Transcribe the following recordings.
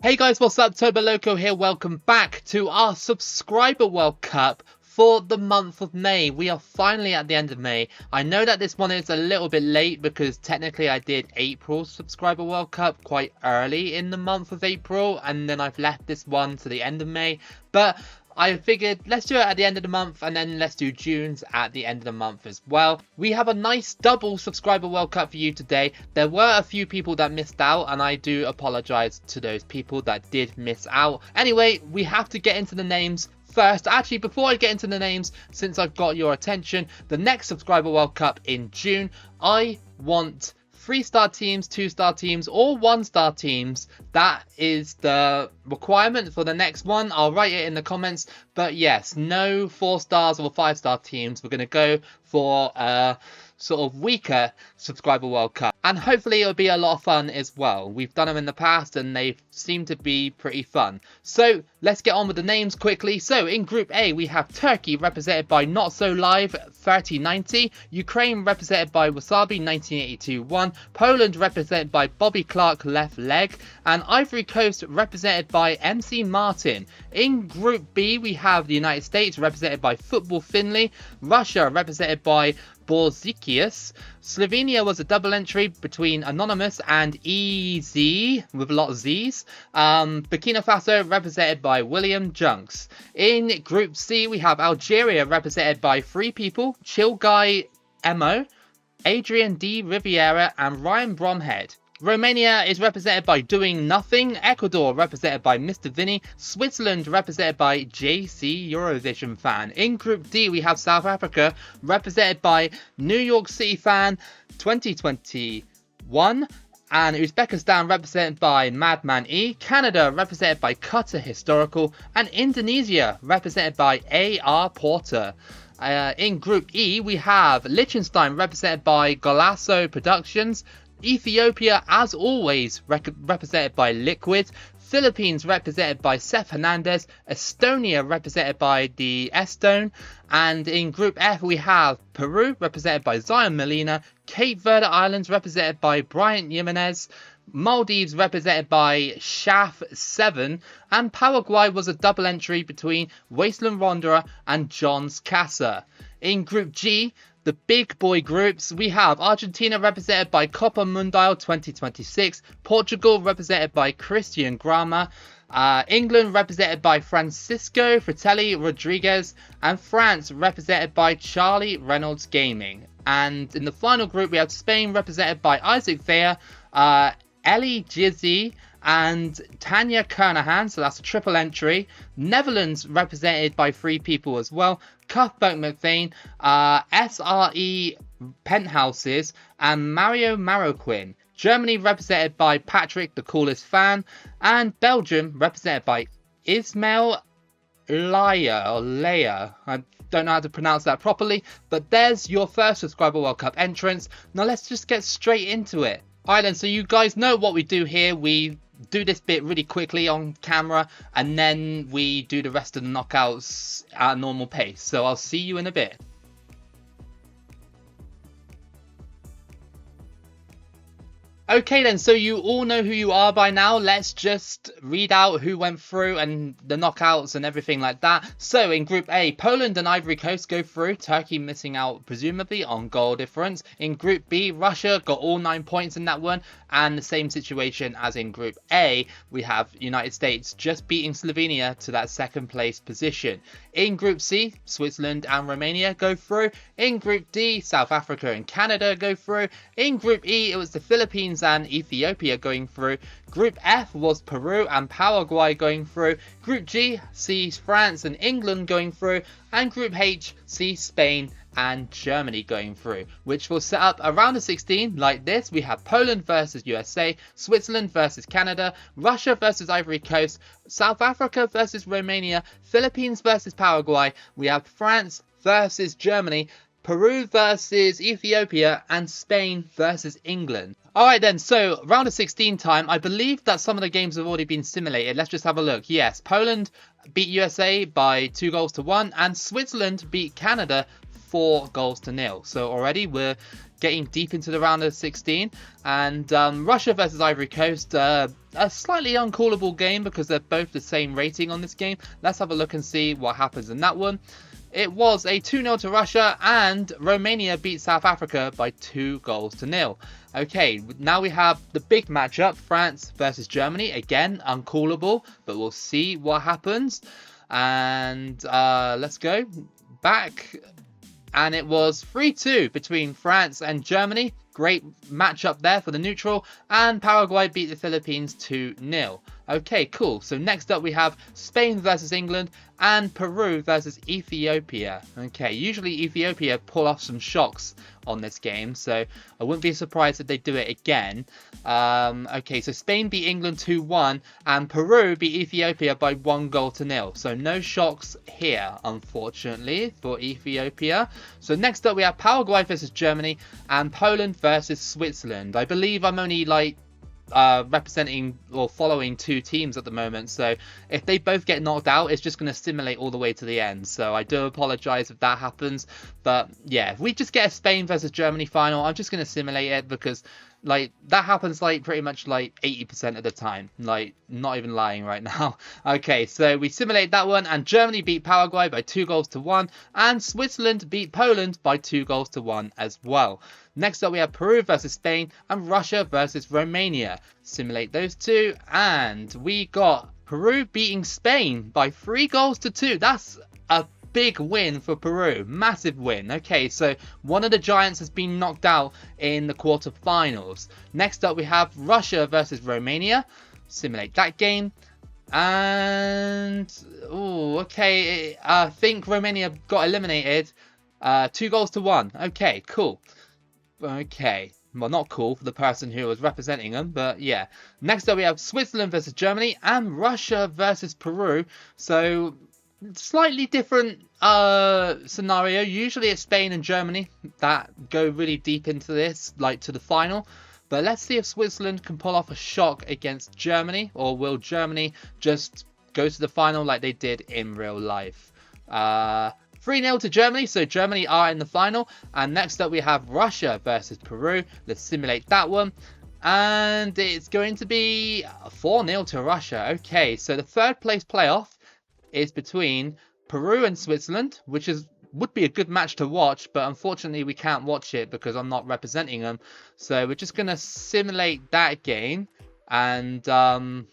Hey guys, what's up? Toboloco here. Welcome back to our Subscriber World Cup for the month of May. We are finally at the end of May. I know that this one is a little bit late because technically I did April's Subscriber World Cup quite early in the month of April, and then I've left this one to the end of May. But I figured let's do it at the end of the month, and then let's do June's at the end of the month as well. We have a nice double Subscriber World Cup for you today. There were a few people that missed out, and I do apologize to those people that did miss out. Anyway, we have to get into the names first. Actually, before I get into the names, since I've got your attention, the next Subscriber World Cup in June, I want 3-star teams, 2-star teams, or 1-star teams. That is the requirement for the next one. I'll write it in the comments. But yes, no 4 stars or 5-star teams. We're going to go for sort of weaker Subscriber World Cup, and hopefully it'll be a lot of fun as well. We've done them in the past and they seem to be pretty fun. So let's get on with the names quickly. So in Group A we have Turkey represented by Not So Live 3090, Ukraine represented by Wasabi 1982-1, Poland represented by Bobby Clark Left Leg, and Ivory Coast represented by MC Martin. In Group B we have the United States represented by Football Finley, Russia represented by Borzikius. Slovenia was a double entry between Anonymous and EZ with a lot of Z's. Burkina Faso represented by William Junks. In Group C we have Algeria represented by 3 people, Chill Guy Emo, Adrian D. Riviera and Ryan Bromhead. Romania is represented by Doing Nothing, Ecuador represented by Mr. Vinny, Switzerland represented by JC Eurovision Fan. In Group D we have South Africa represented by New York City Fan 2021, and Uzbekistan represented by Madman E, Canada represented by Cutter Historical, and Indonesia represented by AR Porter. In Group E we have Liechtenstein represented by Golasso Productions, Ethiopia, as always, represented by Liquid, Philippines represented by Seth Hernandez, Estonia represented by the Estone, and in Group F we have Peru represented by Zion Molina, Cape Verde Islands represented by Bryant Jimenez, Maldives represented by Shaf7, and Paraguay was a double entry between Wasteland Wanderer and Johns Casa. In Group G, the big boy groups, we have Argentina represented by Copa Mundial 2026, Portugal represented by Christian Grama, England represented by Francisco Fratelli Rodriguez, and France represented by Charlie Reynolds Gaming. And in the final group we have Spain represented by Isaac Thayer, Ellie Jizzy and Tanya Kernahan, so that's a triple entry. Netherlands represented by 3 people as well, Cuthbert McVeigh, SRE Penthouses and Mario Maroquin. Germany represented by Patrick the Coolest Fan, and Belgium represented by Ismail Leia. I don't know how to pronounce that properly, but there's your first Subscriber World Cup entrance. Now let's just get straight into it. Alright then, so you guys know what we do here. We do this bit really quickly on camera, and then we do the rest of the knockouts at a normal pace. So I'll see you in a bit. Okay then, so you all know who you are by now. Let's just read out who went through and the knockouts and everything like that. So in Group A, Poland and Ivory Coast go through, Turkey missing out presumably on goal difference. In Group B, Russia got all 9 points in that one, and the same situation as in Group A, we have United States just beating Slovenia to that 2nd place position. In Group C, Switzerland and Romania go through. In Group D, South Africa and Canada go through. In Group E, it was the Philippines and Ethiopia going through. Group F was Peru and Paraguay going through. Group G sees France and England going through, and Group H sees Spain and Germany going through, which will set up a round of 16 like this. We have Poland versus USA, Switzerland versus Canada, Russia versus Ivory Coast, South Africa versus Romania, Philippines versus Paraguay. We have France versus Germany, Peru versus Ethiopia, and Spain versus England. Alright then, so round of 16 time. I believe that some of the games have already been simulated. Let's just have a look. Yes, Poland beat USA by 2-1, and Switzerland beat Canada 4-0. So already we're getting deep into the round of 16. And Russia versus Ivory Coast, a slightly uncallable game because they're both the same rating on this game. Let's have a look and see what happens in that one. It was a 2-0 to Russia, and Romania beat South Africa by 2-0. Okay, now we have the big matchup, France versus Germany. Again, uncallable, but we'll see what happens. And let's go back. And it was 3-2 between France and Germany. Great matchup there for the neutral. And Paraguay beat the Philippines 2-0. Okay, cool. So next up we have Spain versus England and Peru versus Ethiopia. Okay, usually Ethiopia pull off some shocks on this game, so I wouldn't be surprised if they do it again. Okay, so Spain beat England 2-1 and Peru beat Ethiopia by 1-0. So no shocks here, unfortunately, for Ethiopia. So next up we have Paraguay versus Germany and Poland versus Switzerland. I believe I'm only representing or following 2 teams at the moment, so if they both get knocked out, it's just going to simulate all the way to the end. So I do apologize if that happens, but yeah, if we just get a Spain versus Germany final, I'm just going to simulate it because that happens pretty much 80% of the time, not even lying right now. Okay, so we simulate that one, and Germany beat Paraguay by 2-1, and Switzerland beat Poland by 2-1 as well. Next up we have Peru versus Spain and Russia versus Romania. Simulate those two, and we got Peru beating Spain by 3-2. That's a big win for Peru, massive win. Okay, so one of the giants has been knocked out in the quarterfinals. Next up we have Russia versus Romania. Simulate that game, and okay, I think Romania got eliminated 2-1. Okay, cool. Okay, well, not cool for the person who was representing them, but yeah. Next up we have Switzerland versus Germany and Russia versus Peru. So slightly different scenario. Usually it's Spain and Germany that go really deep into this, to the final. But let's see if Switzerland can pull off a shock against Germany, or will Germany just go to the final like they did in real life. 3-0 to Germany, so Germany are in the final. And next up we have Russia versus Peru. Let's simulate that one. And it's going to be 4-0 to Russia. Okay, so the third place playoff is between Peru and Switzerland, which would be a good match to watch, but unfortunately we can't watch it because I'm not representing them. So we're just going to simulate that game, and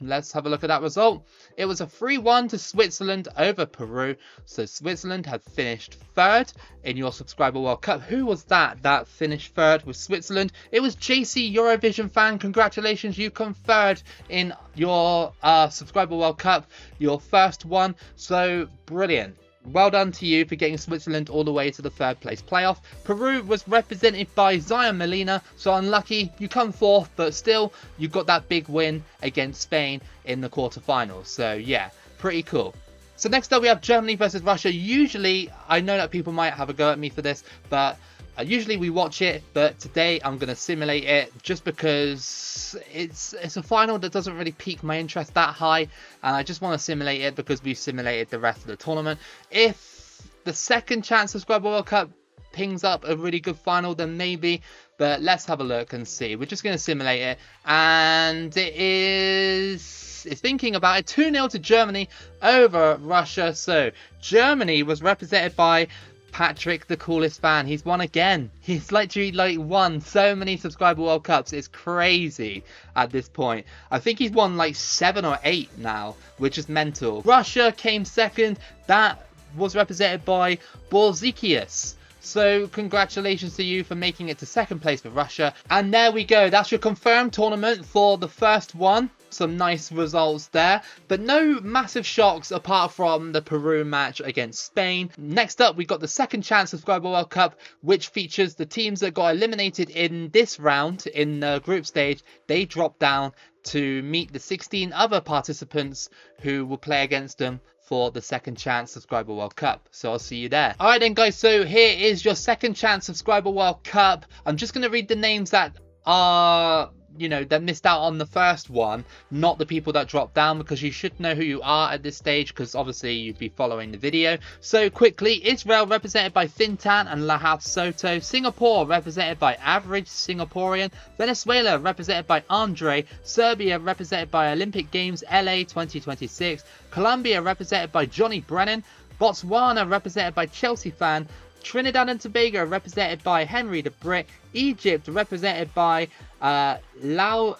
let's have a look at that result. It was a 3-1 to Switzerland over Peru. So Switzerland had finished third in your Subscriber World Cup. Who was that finished third with Switzerland? It was JC Eurovision fan. Congratulations, you come third in your Subscriber World Cup, your first one. So brilliant. Well done to you for getting Switzerland all the way to the third place playoff. Peru was represented by Zion Molina, so unlucky, you come fourth, but still you got that big win against Spain in the quarterfinals. So yeah, pretty cool. So next up we have Germany versus Russia. Usually, I know that people might have a go at me for this, but usually we watch it, but today I'm going to simulate it just because it's a final that doesn't really pique my interest that high, and I just want to simulate it because we've simulated the rest of the tournament. If the second chance Subscriber World Cup pings up a really good final, then maybe, but let's have a look and see. We're just going to simulate it, and it's thinking about it. 2-0 to Germany over Russia. So Germany was represented by Patrick, the coolest fan. He's won again. He's literally won so many Subscriber World Cups. It's crazy at this point. I think he's won 7 or 8 now, which is mental. Russia came second. That was represented by Borzikius. So congratulations to you for making it to second place for Russia. And there we go. That's your confirmed tournament for the first one. Some nice results there, but no massive shocks apart from the Peru match against Spain. Next up, we got the second chance Subscriber World Cup, which features the teams that got eliminated in this round in the group stage. They drop down to meet the 16 other participants who will play against them for the second chance Subscriber World Cup. So I'll see you there. Alright then guys, so here is your second chance Subscriber World Cup. I'm just going to read the names that are you know, that missed out on the first one, not the people that dropped down, because you should know who you are at this stage, because obviously you'd be following the video. So quickly, Israel represented by Fintan and Lahat Soto, Singapore represented by Average Singaporean, Venezuela represented by Andre, Serbia represented by Olympic Games LA 2026, Colombia represented by Johnny Brennan, Botswana represented by Chelsea Fan, Trinidad and Tobago represented by Henry the Brit, Egypt represented by Labo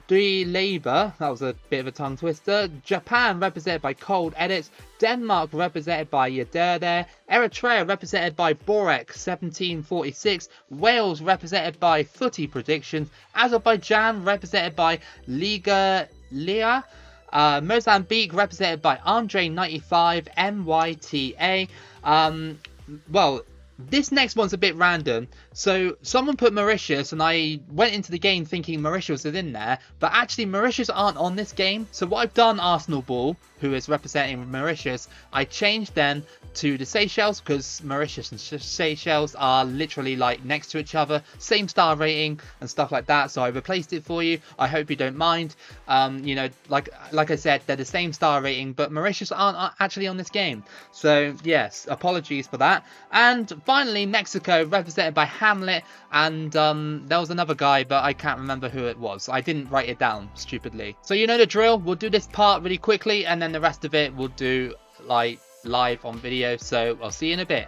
de Labour, that was a bit of a tongue twister, Japan represented by Cold Edits, Denmark represented by Yaderde, Eritrea represented by Borek 1746, Wales represented by Footy Predictions, Azerbaijan represented by Liga Lea, Mozambique represented by Andre95 MYTA. Well, this next one's a bit random. So someone put Mauritius, and I went into the game thinking Mauritius is in there, but actually Mauritius aren't on this game. So what I've done, Arsenal Ball, who is representing Mauritius, I changed them to the Seychelles, because Mauritius and Seychelles are literally like next to each other, same star rating and stuff like that. So I replaced it for you. I hope you don't mind. You know, like I said, they're the same star rating, but Mauritius aren't actually on this game. So yes, apologies for that. And finally, Mexico represented by Hamlet, and there was another guy, but I can't remember who it was. I didn't write it down, stupidly. So you know the drill. We'll do this part really quickly, and then the rest of it we'll do like live on video. So I'll see you in a bit.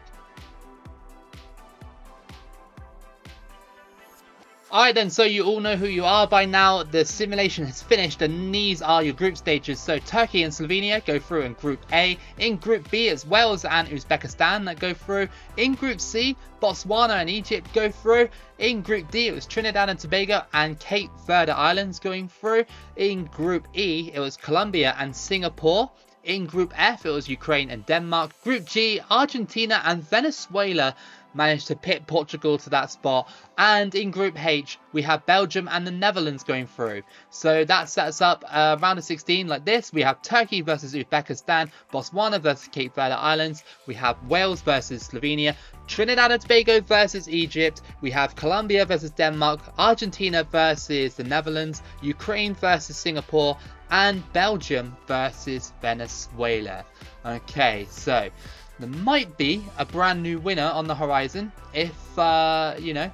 Alright then, so you all know who you are by now. The simulation has finished, and these are your group stages. So Turkey and Slovenia go through in Group A. In Group B, it's Wales and Uzbekistan that go through. In Group C, Botswana and Egypt go through. In Group D, it was Trinidad and Tobago and Cape Verde Islands going through. In Group E, it was Colombia and Singapore. In Group F, it was Ukraine and Denmark. Group G, Argentina and Venezuela managed to pit Portugal to that spot. And in Group H, we have Belgium and the Netherlands going through. So that sets up round of 16 like this. We have Turkey versus Uzbekistan, Botswana versus Cape Verde Islands. We have Wales versus Slovenia, Trinidad and Tobago versus Egypt. We have Colombia versus Denmark, Argentina versus the Netherlands, Ukraine versus Singapore, and Belgium versus Venezuela. Okay, so there might be a brand new winner on the horizon if, you know,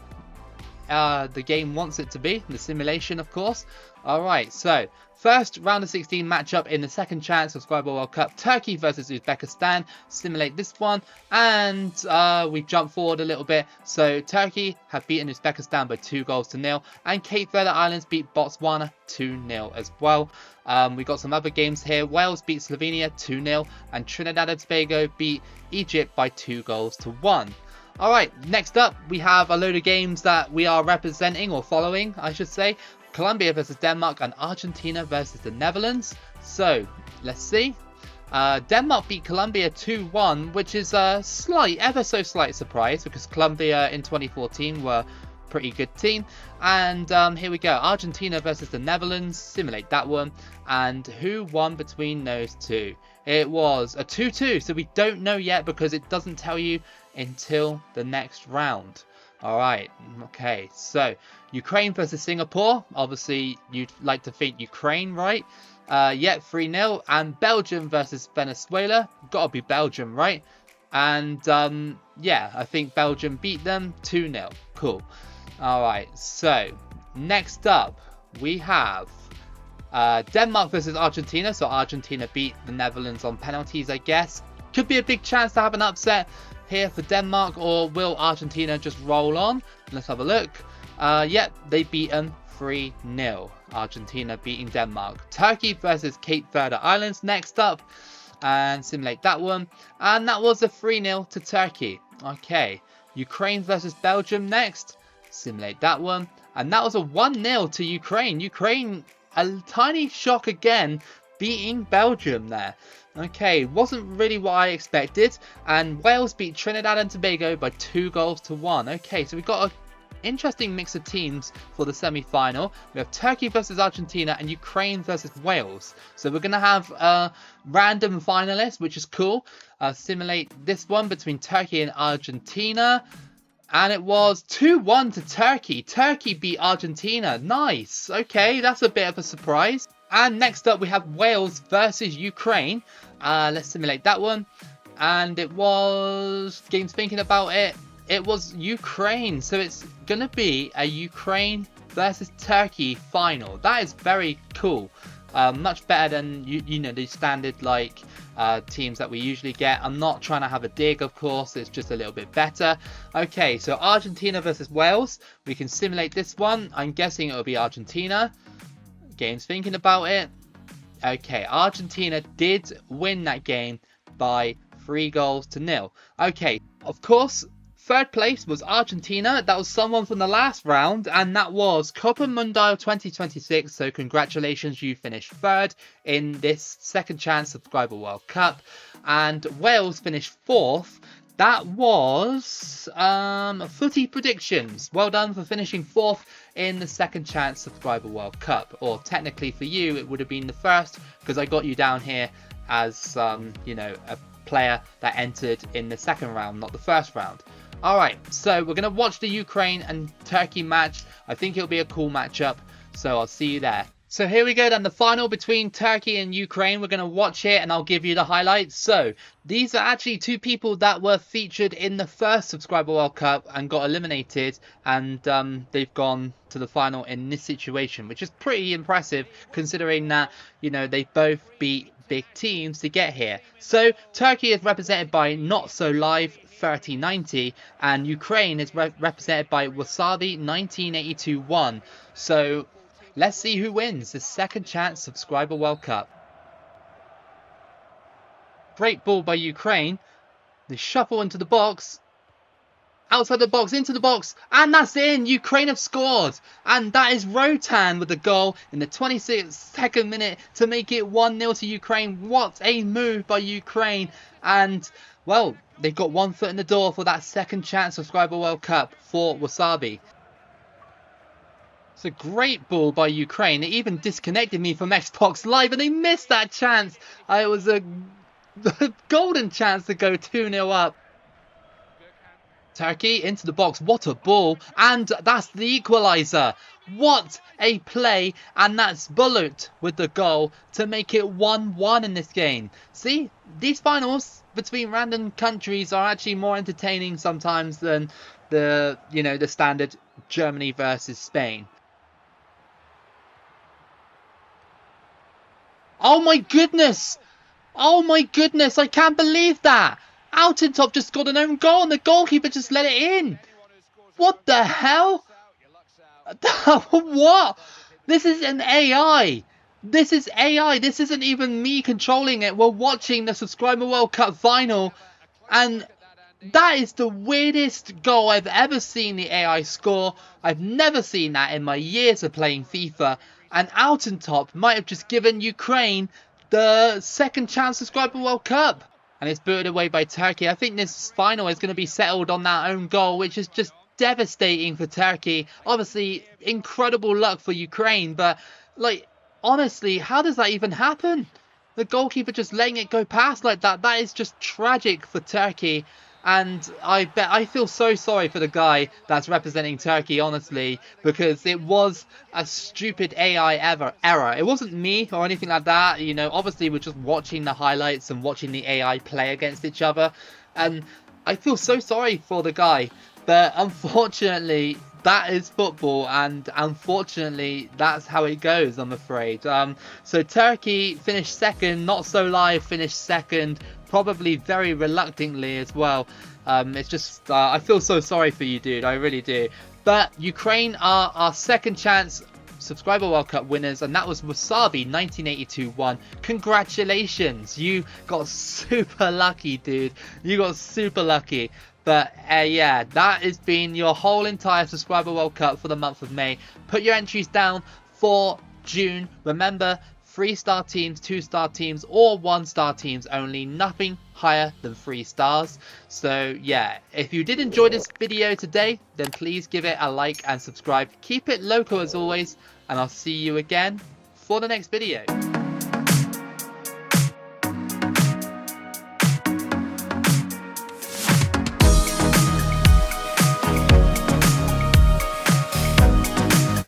the game wants it to be. The simulation, of course. Alright, so first round of 16 matchup in the second chance Subscriber World Cup. Turkey versus Uzbekistan. Simulate this one. And we jump forward a little bit. So Turkey have beaten Uzbekistan by 2-0. And Cape Verde Islands beat Botswana 2-0 as well. We got some other games here. Wales beat Slovenia 2-0. And Trinidad and Tobago beat Egypt by 2-1. Alright, next up we have a load of games that we are representing, or following I should say. Colombia versus Denmark and Argentina versus the Netherlands. So let's see. Denmark beat Colombia 2-1, which is a ever so slight surprise, because Colombia in 2014 were a pretty good team. And here we go, Argentina versus the Netherlands. Simulate that one. And who won between those two? It was a 2-2, so we don't know yet, because it doesn't tell you until the next round. Alright, okay, so Ukraine versus Singapore. Obviously you'd like to think Ukraine, right? Yeah, 3-0. And Belgium versus Venezuela. Gotta be Belgium, right? And yeah, I think Belgium beat them 2-0. Cool. Alright, so next up we have Denmark versus Argentina. So Argentina beat the Netherlands on penalties, I guess. Could be a big chance to have an upset here for Denmark, or will Argentina just roll on? Let's have a look. Yep, they beat them 3-0. Argentina beating Denmark. Turkey versus Cape Verde Islands next up, and simulate that one. And that was a 3-0 to Turkey. Okay, Ukraine versus Belgium next. Simulate that one. And that was a 1-0 to Ukraine. Ukraine, a tiny shock again, beating Belgium there. Okay, wasn't really what I expected. And Wales beat Trinidad and Tobago by 2-1. Okay, so we've got an interesting mix of teams for the semi-final. We have Turkey versus Argentina and Ukraine versus Wales. So we're going to have a random finalist, which is cool. Simulate this one between Turkey and Argentina. And it was 2-1 to Turkey. Turkey beat Argentina. Nice. Okay, that's a bit of a surprise. And next up we have Wales versus Ukraine. Let's simulate that one. And it was, games thinking about it, it was Ukraine. So it's going to be a Ukraine versus Turkey final. That is very cool. Much better than you know, the standard like teams that we usually get. I'm not trying to have a dig, of course, it's just a little bit better. Okay, so Argentina versus Wales. We can simulate this one. I'm guessing it'll be Argentina. Game's thinking about it. Okay, Argentina did win that game by 3-0. Okay, of course, third place was Argentina. That was someone from the last round, and that was Copa Mundial 2026. So congratulations, you finished third in this second chance Subscriber World Cup. And Wales finished fourth. That was Footy Predictions. Well done for finishing fourth in the second chance Subscriber World Cup. Or technically for you, it would have been the first, because I got you down here as, you know, a player that entered in the second round, not the first round. Alright, so we're going to watch the Ukraine and Turkey match. I think it'll be a cool matchup, so I'll see you there. So here we go then, the final between Turkey and Ukraine. We're going to watch it and I'll give you the highlights. So these are actually two people that were featured in the first Subscriber World Cup and got eliminated, and they've gone to the final in this situation, which is pretty impressive considering that, you know, they both beat big teams to get here. So Turkey is represented by Not So Live 3090 and Ukraine is represented by Wasabi 1982-1. So let's see who wins the second chance Subscriber World Cup. Great ball by Ukraine. They shuffle into the box. Outside the box, into the box, and that's in. Ukraine have scored, and that is Rotan with the goal in the 26th minute to make it 1-0 to Ukraine. What a move by Ukraine, and well, they've got one foot in the door for that second chance Subscriber World Cup for Wasabi. It's a great ball by Ukraine. It even disconnected me from Xbox Live, and they missed that chance. It was a golden chance to go 2-0 up. Turkey into the box, what a ball, and that's the equaliser. What a play, and that's Bullet with the goal to make it 1-1 in this game. See, these finals between random countries are actually more entertaining sometimes than the, you know, the standard Germany versus Spain. Oh my goodness! Oh my goodness, I can't believe that! Altintop just got an own goal and the goalkeeper just let it in. What the hell? What? This is an AI. This is AI. This isn't even me controlling it. We're watching the Subscriber World Cup final, and that is the weirdest goal I've ever seen the AI score. I've never seen that in my years of playing FIFA, and Altintop might have just given Ukraine the second chance Subscriber World Cup. And it's booted away by Turkey. I think this final is going to be settled on that own goal, which is just devastating for Turkey. Obviously, incredible luck for Ukraine, but, like, honestly, how does that even happen? The goalkeeper just letting it go past like that, that is just tragic for Turkey. And I feel so sorry for the guy that's representing Turkey, honestly, because it was a stupid AI error. It wasn't me or anything like that, you know. Obviously, we're just watching the highlights and watching the AI play against each other. And I feel so sorry for the guy. But unfortunately, that is football, and unfortunately, that's how it goes, I'm afraid. So Turkey finished second, Not So Live finished second, probably very reluctantly as well. It's just, I feel so sorry for you, dude, I really do. But Ukraine are our second chance Subscriber World Cup winners, and that was Wasabi 1982-1. Congratulations, you got super lucky, dude. You got super lucky. But yeah, that has been your whole entire Subscriber World Cup for the month of May. Put your entries down for June. Remember, 3-star teams, 2-star teams, or 1-star teams only. Nothing higher than 3 stars. So yeah, if you did enjoy this video today, then please give it a like and subscribe. Keep it local as always, and I'll see you again for the next video.